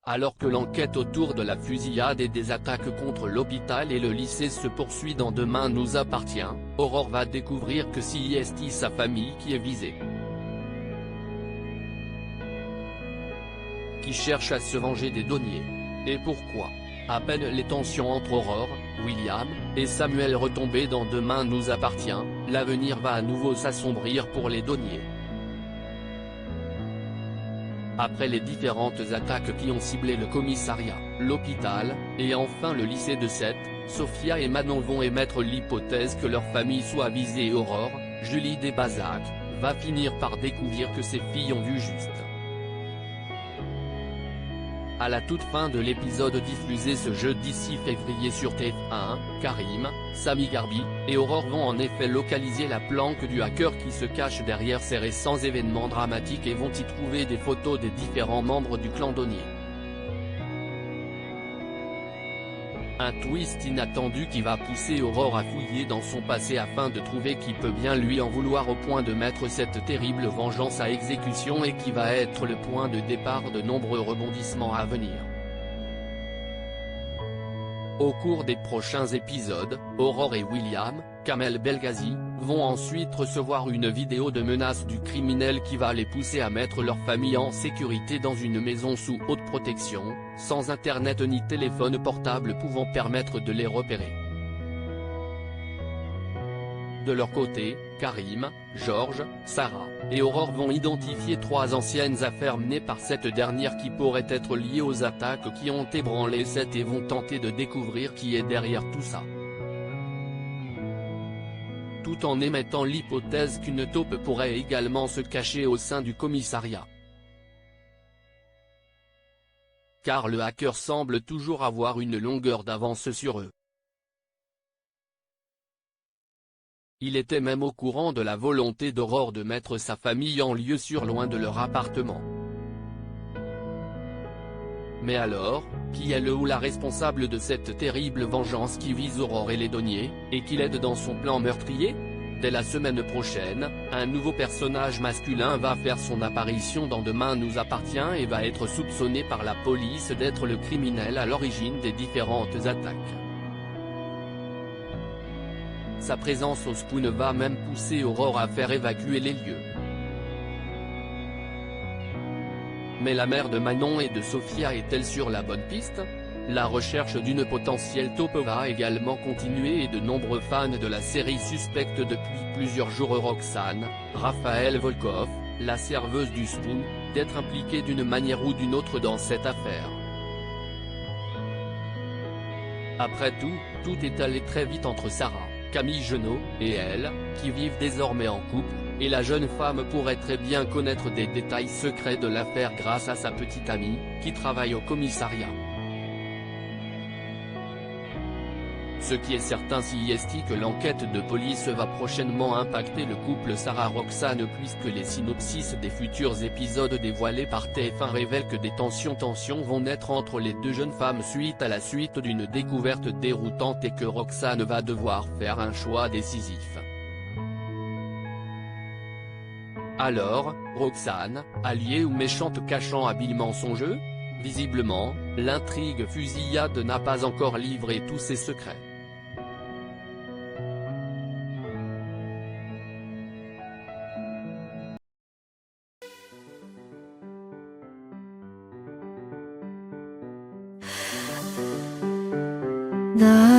Alors que l'enquête autour de la fusillade et des attaques contre l'hôpital et le lycée se poursuit dans Demain nous appartient, Aurore va découvrir que c'est sa famille qui est visée. Qui cherche à se venger des douaniers. Et pourquoi? À peine les tensions entre Aurore, William, et Samuel retombées dans Demain nous appartient, l'avenir va à nouveau s'assombrir pour les douaniers. Après les différentes attaques qui ont ciblé le commissariat, l'hôpital, et enfin le lycée de Sète, Sophia et Manon vont émettre l'hypothèse que leur famille soit visée et Aurore, Julie Desbazac, va finir par découvrir que ses filles ont vu juste. À la toute fin de l'épisode diffusé ce jeudi 6 février sur TF1, Karim, Sami Garbi, et Aurore vont en effet localiser la planque du hacker qui se cache derrière ces récents événements dramatiques et vont y trouver des photos des différents membres du clan douanier. Un twist inattendu qui va pousser Aurore à fouiller dans son passé afin de trouver qui peut bien lui en vouloir au point de mettre cette terrible vengeance à exécution et qui va être le point de départ de nombreux rebondissements à venir. Au cours des prochains épisodes, Aurore et William, Kamel Belghazi, vont ensuite recevoir une vidéo de menace du criminel qui va les pousser à mettre leur famille en sécurité dans une maison sous haute protection, sans internet ni téléphone portable pouvant permettre de les repérer. De leur côté, Karim, Georges, Sarah, et Aurore vont identifier 3 anciennes affaires menées par cette dernière qui pourraient être liées aux attaques qui ont ébranlé Sète et vont tenter de découvrir qui est derrière tout ça. Tout en émettant l'hypothèse qu'une taupe pourrait également se cacher au sein du commissariat. Car le hacker semble toujours avoir une longueur d'avance sur eux. Il était même au courant de la volonté d'Aurore de mettre sa famille en lieu sûr loin de leur appartement. Mais alors, qui est le ou la responsable de cette terrible vengeance qui vise Aurore et les douaniers, et qui l'aide dans son plan meurtrier? Dès la semaine prochaine, un nouveau personnage masculin va faire son apparition dans Demain nous appartient et va être soupçonné par la police d'être le criminel à l'origine des différentes attaques. Sa présence au Spoon va même pousser Aurore à faire évacuer les lieux. Mais la mère de Manon et de Sophia est-elle sur la bonne piste? La recherche d'une potentielle taupe va également continuer et de nombreux fans de la série suspectent depuis plusieurs jours Roxane, Raphaël Volkov, la serveuse du Spoon, d'être impliquée d'une manière ou d'une autre dans cette affaire. Après tout, tout est allé très vite entre Sarah, Camille Genot, et elle, qui vivent désormais en couple, et la jeune femme pourrait très bien connaître des détails secrets de l'affaire grâce à sa petite amie, qui travaille au commissariat. Ce qui est certain c'est que l'enquête de police va prochainement impacter le couple Sarah-Roxane puisque les synopsis des futurs épisodes dévoilés par TF1 révèlent que des tensions vont naître entre les deux jeunes femmes suite à la suite d'une découverte déroutante et que Roxane va devoir faire un choix décisif. Alors, Roxane, alliée ou méchante cachant habilement son jeu? Visiblement, l'intrigue fusillade n'a pas encore livré tous ses secrets. 나